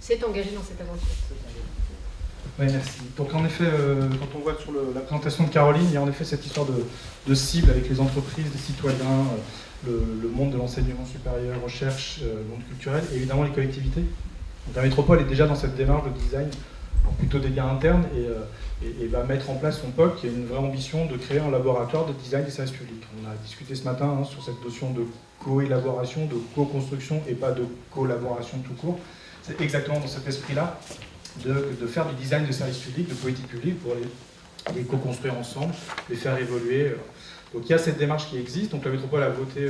s'est engagé dans cette aventure. Oui, merci. Donc en effet, quand on voit sur la présentation de Caroline, il y a en effet cette histoire de cible avec les entreprises, les citoyens, le monde de l'enseignement supérieur, recherche, le monde culturel et évidemment les collectivités. Donc la métropole est déjà dans cette démarche de design plutôt des liens internes et va mettre en place son POC qui a une vraie ambition de créer un laboratoire de design des services publics. On a discuté ce matin sur cette notion de co-élaboration, de co-construction et pas de collaboration tout court. C'est exactement dans cet esprit-là de faire du design de services publics, de politique publique pour les co-construire ensemble, les faire évoluer. Donc il y a cette démarche qui existe, donc la métropole a voté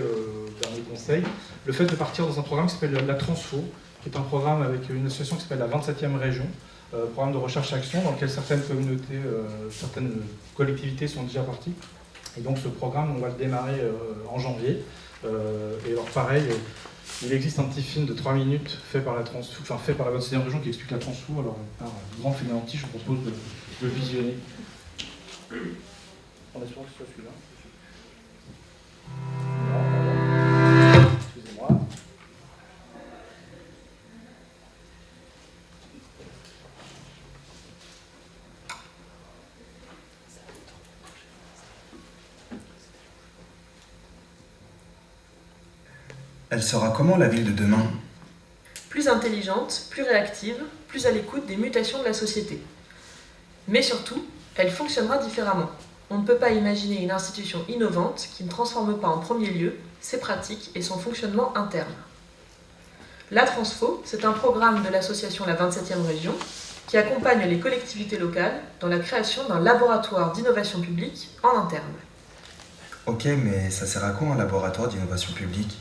dernier conseil, le fait de partir dans un programme qui s'appelle la Transfo, qui est un programme avec une association qui s'appelle la 27e région, programme de recherche-action dans lequel certaines communautés, certaines collectivités sont déjà parties. Et donc ce programme, on va le démarrer en janvier. Et alors pareil, il existe un petit film de 3 minutes fait par la 27e région qui explique la Transfo. Alors par grand Fénéanti, je vous propose de le visionner. En espérant que ce soit celui-là. Excusez-moi. Elle sera comment la ville de demain? Plus intelligente, plus réactive, plus à l'écoute des mutations de la société. Mais surtout, elle fonctionnera différemment. On ne peut pas imaginer une institution innovante qui ne transforme pas en premier lieu ses pratiques et son fonctionnement interne. La Transfo, c'est un programme de l'association La 27e Région qui accompagne les collectivités locales dans la création d'un laboratoire d'innovation publique en interne. Ok, mais ça sert à quoi un laboratoire d'innovation publique?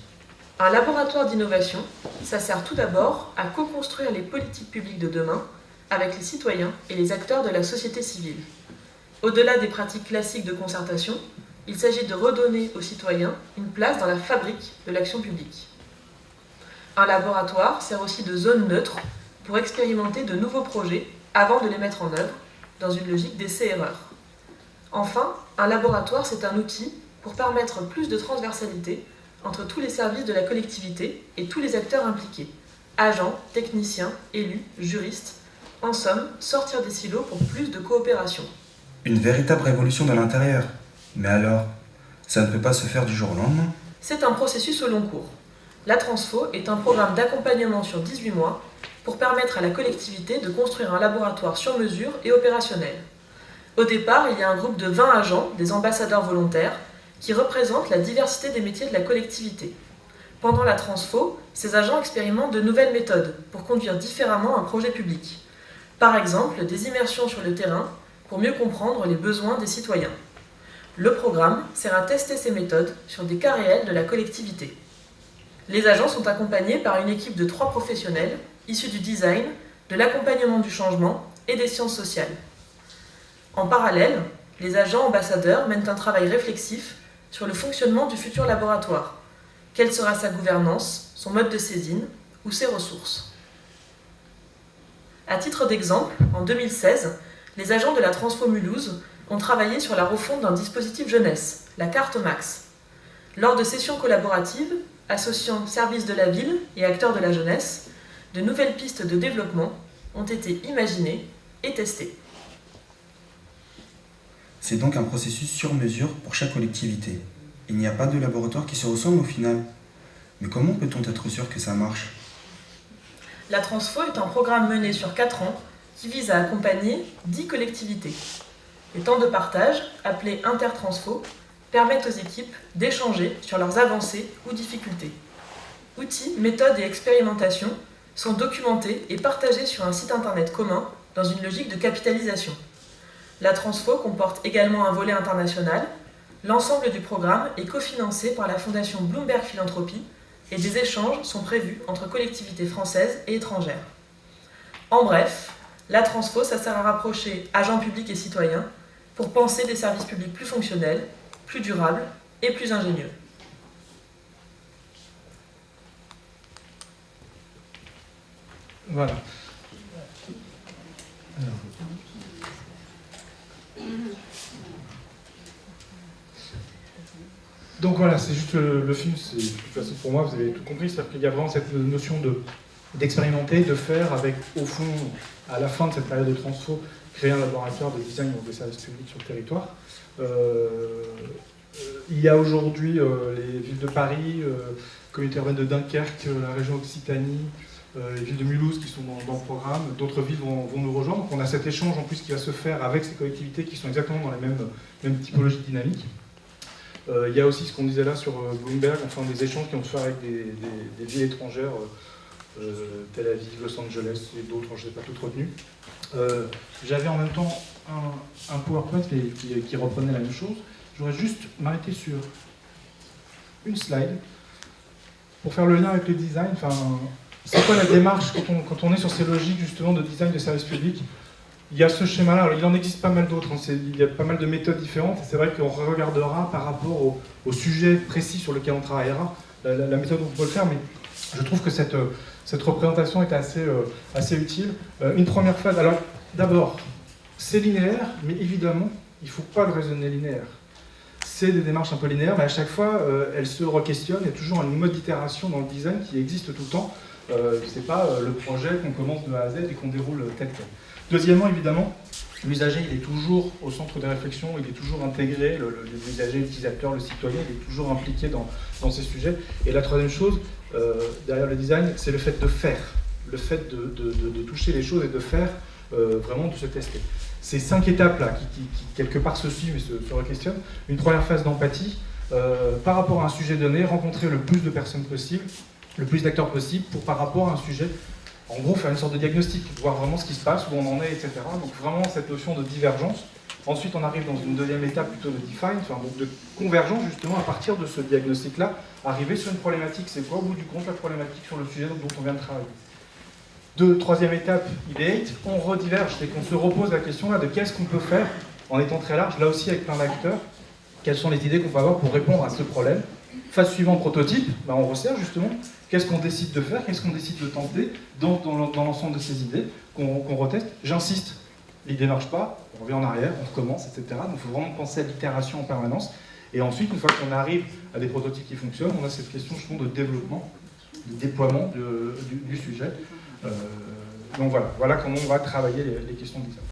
Un laboratoire d'innovation, ça sert tout d'abord à co-construire les politiques publiques de demain avec les citoyens et les acteurs de la société civile. Au-delà des pratiques classiques de concertation, il s'agit de redonner aux citoyens une place dans la fabrique de l'action publique. Un laboratoire sert aussi de zone neutre pour expérimenter de nouveaux projets avant de les mettre en œuvre, dans une logique d'essai-erreur. Enfin, un laboratoire, c'est un outil pour permettre plus de transversalité entre tous les services de la collectivité et tous les acteurs impliqués, agents, techniciens, élus, juristes, en somme, sortir des silos pour plus de coopération. Une véritable révolution de l'intérieur. Mais alors, ça ne peut pas se faire du jour au lendemain? C'est un processus au long cours. La Transfo est un programme d'accompagnement sur 18 mois pour permettre à la collectivité de construire un laboratoire sur mesure et opérationnel. Au départ, il y a un groupe de 20 agents, des ambassadeurs volontaires, qui représentent la diversité des métiers de la collectivité. Pendant la Transfo, ces agents expérimentent de nouvelles méthodes pour conduire différemment un projet public. Par exemple, des immersions sur le terrain pour mieux comprendre les besoins des citoyens. Le programme sert à tester ces méthodes sur des cas réels de la collectivité. Les agents sont accompagnés par une équipe de 3 professionnels issus du design, de l'accompagnement du changement et des sciences sociales. En parallèle, les agents ambassadeurs mènent un travail réflexif sur le fonctionnement du futur laboratoire. Quelle sera sa gouvernance, son mode de saisine ou ses ressources? À titre d'exemple, en 2016, les agents de la Transfo Mulhouse ont travaillé sur la refonte d'un dispositif jeunesse, la carte Max. Lors de sessions collaboratives, associant services de la ville et acteurs de la jeunesse, de nouvelles pistes de développement ont été imaginées et testées. C'est donc un processus sur mesure pour chaque collectivité. Il n'y a pas de laboratoire qui se ressemble au final. Mais comment peut-on être sûr que ça marche? La Transfo est un programme mené sur 4 ans qui vise à accompagner 10 collectivités. Les temps de partage, appelés intertransfo, permettent aux équipes d'échanger sur leurs avancées ou difficultés. Outils, méthodes et expérimentations sont documentés et partagés sur un site internet commun dans une logique de capitalisation. La Transfo comporte également un volet international. L'ensemble du programme est cofinancé par la fondation Bloomberg Philanthropie et des échanges sont prévus entre collectivités françaises et étrangères. En bref, la Transfo, ça sert à rapprocher agents publics et citoyens pour penser des services publics plus fonctionnels, plus durables et plus ingénieux. Voilà. Donc voilà, c'est juste le film, c'est plus facile pour moi, vous avez tout compris, c'est-à-dire qu'il y a vraiment cette notion d'expérimenter, de faire avec, au fond, à la fin de cette période de transfo, créer un laboratoire de design des services publics sur le territoire. Il y a aujourd'hui les villes de Paris, communauté urbaine de Dunkerque, la région Occitanie, les villes de Mulhouse qui sont dans le programme, d'autres villes vont nous rejoindre. Donc on a cet échange en plus qui va se faire avec ces collectivités qui sont exactement dans les mêmes typologies dynamiques. Il y a aussi ce qu'on disait là sur Bloomberg, enfin des échanges qui vont se faire avec des villes étrangères, Tel Aviv, Los Angeles et d'autres, je ne les ai pas toutes retenues. J'avais en même temps un PowerPoint qui reprenait la même chose. Je voudrais juste m'arrêter sur une slide pour faire le lien avec le design. Enfin, c'est quoi la démarche quand on est sur ces logiques justement de design de services publics? Il y a ce schéma-là, il en existe pas mal d'autres, hein. Il y a pas mal de méthodes différentes, et c'est vrai qu'on regardera par rapport au sujet précis sur lequel on travaillera, la méthode dont on peut le faire, mais je trouve que cette représentation est assez utile. Une première phase, alors d'abord, c'est linéaire, mais évidemment, il ne faut pas le raisonner linéaire. C'est des démarches un peu linéaires, mais à chaque fois, elles se re-questionnent, il y a toujours un mode d'itération dans le design qui existe tout le temps. C'est pas le projet qu'on commence de A à Z et qu'on déroule tel quel. Deuxièmement, évidemment, l'usager il est toujours au centre des réflexions, il est toujours intégré, l'usager, l'utilisateur, le citoyen, il est toujours impliqué dans ces sujets. Et la troisième chose, derrière le design, c'est le fait de faire, le fait de toucher les choses et de faire, vraiment de se tester. Ces 5 étapes-là qui quelque part se suivent et se re-questionnent. Une première phase d'empathie, par rapport à un sujet donné, rencontrer le plus de personnes possible, le plus d'acteurs possible, pour par rapport à un sujet, en gros faire une sorte de diagnostic, voir vraiment ce qui se passe, où on en est, etc. Donc vraiment cette notion de divergence. Ensuite on arrive dans une deuxième étape plutôt de define, enfin, donc de convergence justement à partir de ce diagnostic-là, arriver sur une problématique, c'est quoi au bout du compte la problématique sur le sujet dont on vient de travailler. Troisième étape, ideate, on rediverge, c'est qu'on se repose la question là de qu'est-ce qu'on peut faire en étant très large, là aussi avec plein d'acteurs, quelles sont les idées qu'on peut avoir pour répondre à ce problème. Phase suivante, prototype, on resserre justement, qu'est-ce qu'on décide de faire, qu'est-ce qu'on décide de tenter dans l'ensemble de ces idées qu'on reteste. J'insiste, l'idée ne marche pas, on revient en arrière, on recommence, etc. Donc il faut vraiment penser à l'itération en permanence. Et ensuite, une fois qu'on arrive à des prototypes qui fonctionnent, on a cette question justement de développement, de déploiement du sujet. Donc voilà comment on va travailler les questions de design.